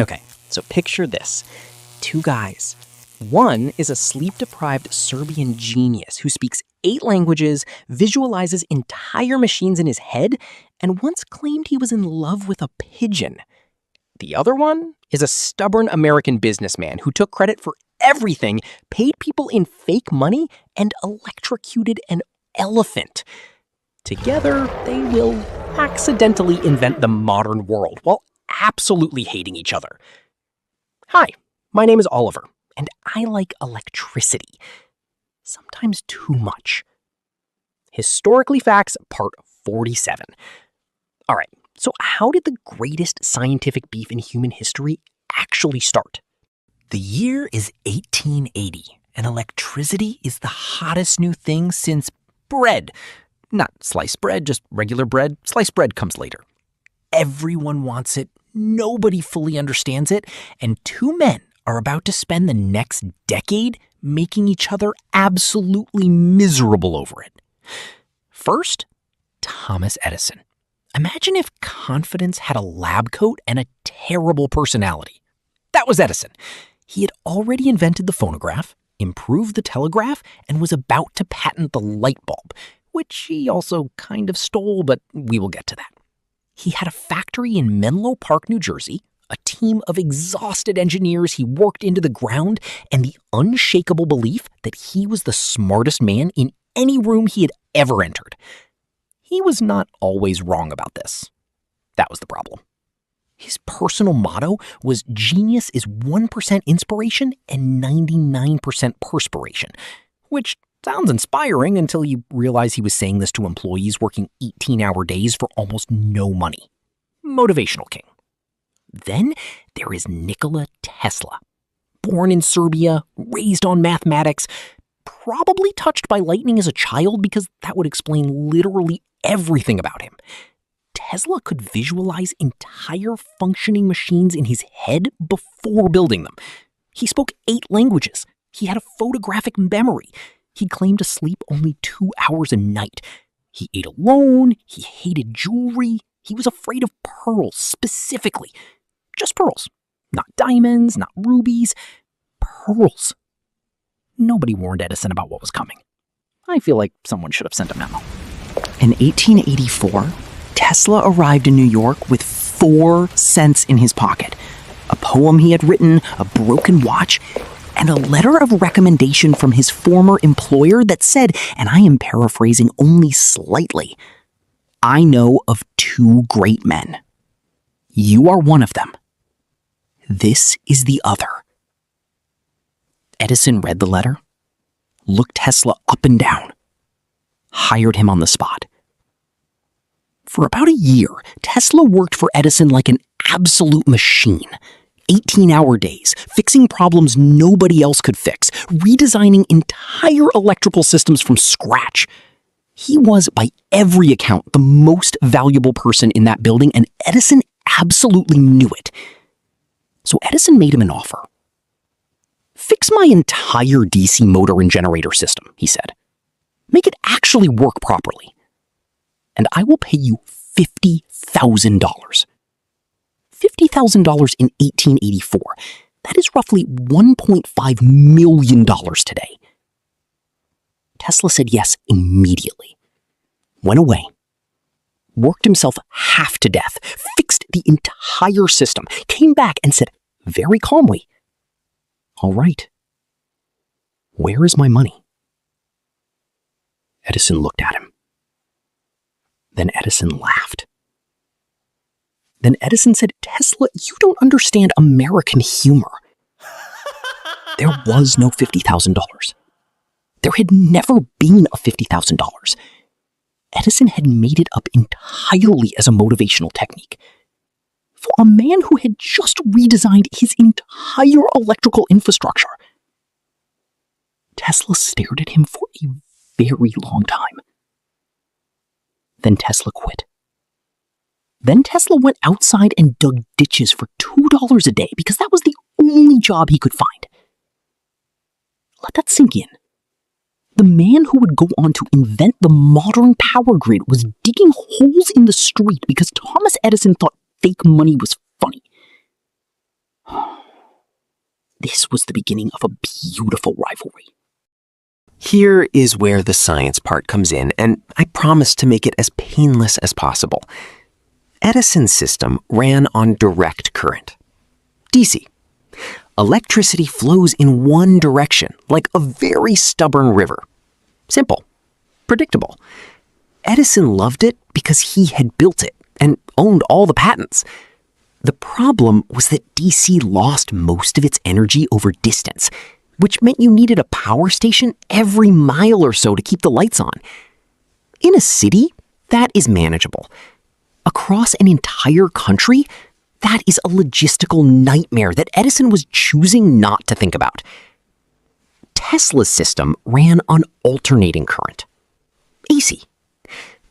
Okay, so picture this. Two guys. One is a sleep-deprived Serbian genius who speaks 8 languages, visualizes entire machines in his head, and once claimed he was in love with a pigeon. The other one is a stubborn American businessman who took credit for everything, paid people in fake money, and electrocuted an elephant. Together, they will accidentally invent the modern world while absolutely hating each other. Hi, my name is Oliver, and I like electricity. Sometimes too much. Historically Facts, Part 47. All right, so how did the greatest scientific beef in human history actually start? The year is 1880, and electricity is the hottest new thing since bread. Not sliced bread, just regular bread. Sliced bread comes later. Everyone wants it, nobody fully understands it, and 2 men are about to spend the next decade making each other absolutely miserable over it. First, Thomas Edison. Imagine if confidence had a lab coat and a terrible personality. That was Edison. He had already invented the phonograph, improved the telegraph, and was about to patent the light bulb, which he also kind of stole, but we will get to that. He had a factory in Menlo Park, New Jersey, a team of exhausted engineers he worked into the ground, and the unshakable belief that he was the smartest man in any room he had ever entered. He was not always wrong about this. That was the problem. His personal motto was genius is 1% inspiration and 99% perspiration, which sounds inspiring until you realize he was saying this to employees working 18-hour days for almost no money. Motivational king. Then there is Nikola Tesla. Born in Serbia, raised on mathematics, probably touched by lightning as a child because that would explain literally everything about him. Tesla could visualize entire functioning machines in his head before building them. He spoke 8 languages. He had a photographic memory. He claimed to sleep only 2 hours a night. He ate alone. He hated jewelry. He was afraid of pearls specifically. Just pearls. Not diamonds, not rubies. Pearls. Nobody warned Edison about what was coming. I feel like someone should have sent a memo. In 1884, Tesla arrived in New York with 4 cents in his pocket, a poem he had written, a broken watch, and a letter of recommendation from his former employer that said, and I am paraphrasing only slightly, "I know of 2 great men. You are one of them. This is the other." Edison read the letter, looked Tesla up and down, hired him on the spot. For about a year, Tesla worked for Edison like an absolute machine. 18-hour days, fixing problems nobody else could fix, redesigning entire electrical systems from scratch. He was, by every account, the most valuable person in that building, and Edison absolutely knew it. So Edison made him an offer. "Fix my entire DC motor and generator system," he said. "Make it actually work properly. And I will pay you $50,000. $50,000 in 1884. That is roughly $1.5 million today. Tesla said yes immediately. Went away. Worked himself half to death. Fixed the entire system. Came back and said very calmly, "All right. Where is my money?" Edison looked at him. Then Edison laughed. Then Edison said, "Tesla, you don't understand American humor. There was no $50,000. There had never been a $50,000. Edison had made it up entirely as a motivational technique. For a man who had just redesigned his entire electrical infrastructure." Tesla stared at him for a very long time. Then Tesla quit. Then Tesla went outside and dug ditches for $2 a day because that was the only job he could find. Let that sink in. The man who would go on to invent the modern power grid was digging holes in the street because Thomas Edison thought fake money was funny. this was the beginning of a beautiful rivalry. Here is where the science part comes in, and I promise to make it as painless as possible. Edison's system ran on direct current, DC. Electricity flows in one direction, like a very stubborn river. Simple, predictable. Edison loved it because he had built it and owned all the patents. The problem was that DC lost most of its energy over distance, which meant you needed a power station every mile or so to keep the lights on. In a city, that is manageable. Across an entire country, that is a logistical nightmare that Edison was choosing not to think about. Tesla's system ran on alternating current, AC.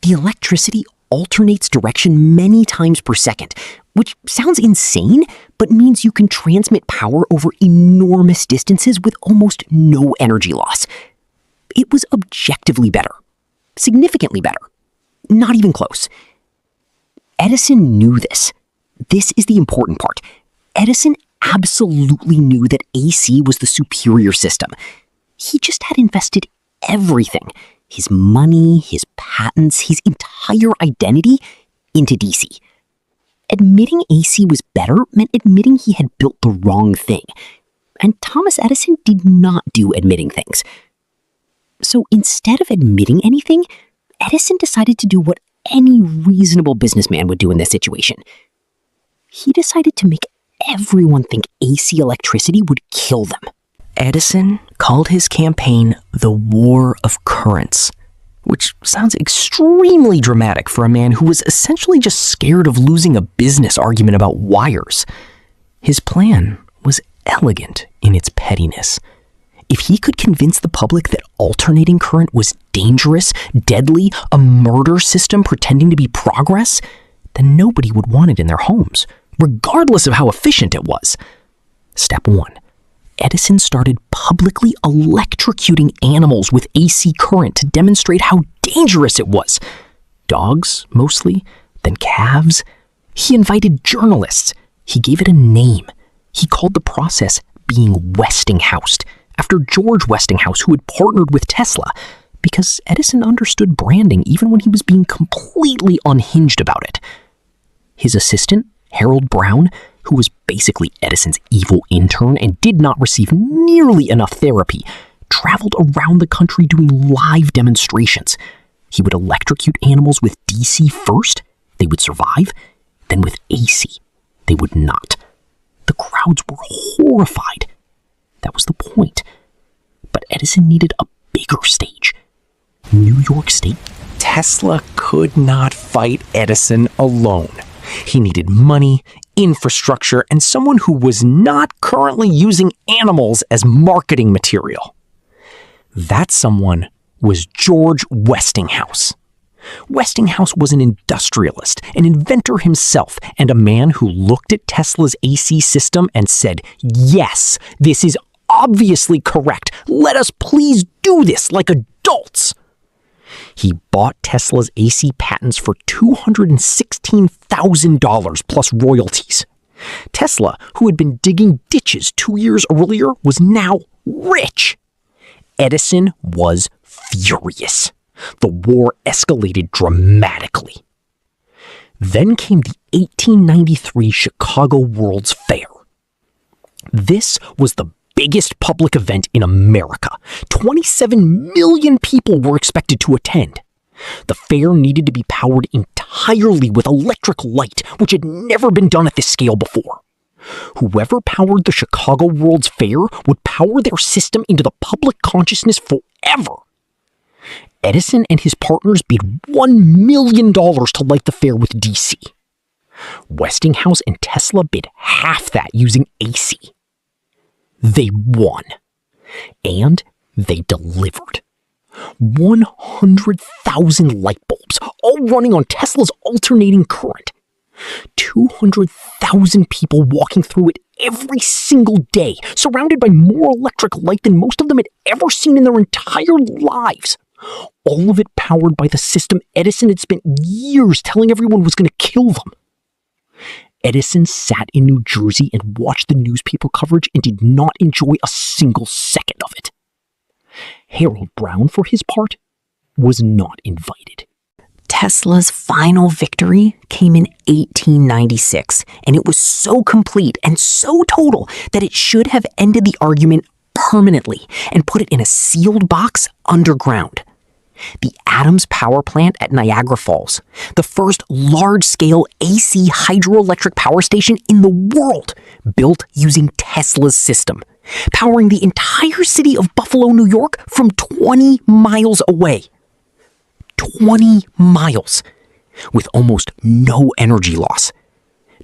The electricity alternates direction many times per second, which sounds insane, but means you can transmit power over enormous distances with almost no energy loss. It was objectively better, significantly better, not even close. Edison knew this. This is the important part. Edison absolutely knew that AC was the superior system. He just had invested everything, his money, his patents, his entire identity, into DC. Admitting AC was better meant admitting he had built the wrong thing. And Thomas Edison did not do admitting things. So instead of admitting anything, Edison decided to do what any reasonable businessman would do in this situation. He decided to make everyone think AC electricity would kill them. Edison called his campaign the War of Currents, which sounds extremely dramatic for a man who was essentially just scared of losing a business argument about wires. His plan was elegant in its pettiness. If he could convince the public that alternating current was dangerous, deadly, a murder system pretending to be progress, then nobody would want it in their homes, regardless of how efficient it was. Step 1. Edison started publicly electrocuting animals with AC current to demonstrate how dangerous it was. Dogs, mostly, then calves. He invited journalists. He gave it a name. He called the process being Westinghoused, after George Westinghouse, who had partnered with Tesla, because Edison understood branding even when he was being completely unhinged about it. His assistant, Harold Brown, who was basically Edison's evil intern and did not receive nearly enough therapy, traveled around the country doing live demonstrations. He would electrocute animals with DC first, they would survive, then with AC, they would not. The crowds were horrified. That was the point. But Edison needed a bigger stage. New York State. Tesla could not fight Edison alone. He needed money, infrastructure, and someone who was not currently using animals as marketing material. That someone was George Westinghouse. Westinghouse was an industrialist, an inventor himself, and a man who looked at Tesla's AC system and said, "Yes, this is obviously correct. Let us please do this like adults." He bought Tesla's AC patents for $216,000 plus royalties. Tesla, who had been digging ditches 2 years earlier, was now rich. Edison was furious. The war escalated dramatically. Then came the 1893 Chicago World's Fair. This was the biggest public event in America. 27 million people were expected to attend. The fair needed to be powered entirely with electric light, which had never been done at this scale before. Whoever powered the Chicago World's Fair would power their system into the public consciousness forever. Edison and his partners bid $1 million to light the fair with DC. Westinghouse and Tesla bid half that using AC. They won. And they delivered. 100,000 light bulbs, all running on Tesla's alternating current. 200,000 people walking through it every single day, surrounded by more electric light than most of them had ever seen in their entire lives. All of it powered by the system Edison had spent years telling everyone was going to kill them. Edison sat in New Jersey and watched the newspaper coverage and did not enjoy a single second of it. Harold Brown, for his part, was not invited. Tesla's final victory came in 1896, and it was so complete and so total that it should have ended the argument permanently and put it in a sealed box underground. The Adams Power Plant at Niagara Falls, the first large-scale AC hydroelectric power station in the world, built using Tesla's system, powering the entire city of Buffalo, New York from 20 miles away. 20 miles, with almost no energy loss.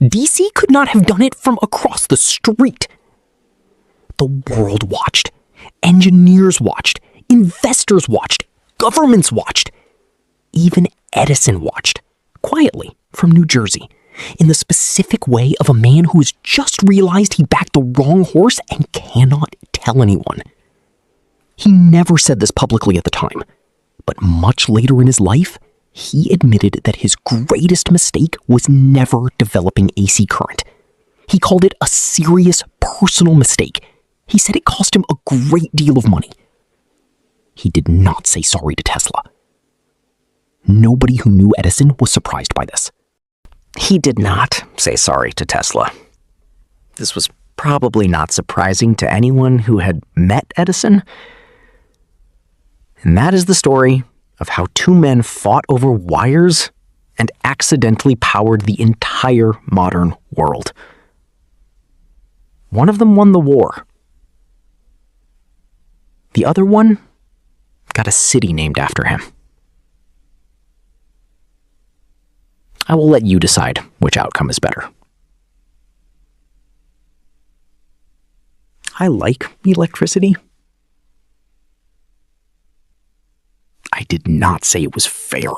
DC could not have done it from across the street. The world watched. Engineers watched. Investors watched. Governments watched. Even Edison watched, quietly, from New Jersey, in the specific way of a man who has just realized he backed the wrong horse and cannot tell anyone. He never said this publicly at the time, but much later in his life, he admitted that his greatest mistake was never developing AC current. He called it a serious personal mistake. He said it cost him a great deal of money. He did not say sorry to Tesla. Nobody who knew Edison was surprised by this. He did not say sorry to Tesla. This was probably not surprising to anyone who had met Edison. And that is the story of how two men fought over wires and accidentally powered the entire modern world. One of them won the war. The other one got a city named after him. I will let you decide which outcome is better. I like electricity. I did not say it was fair.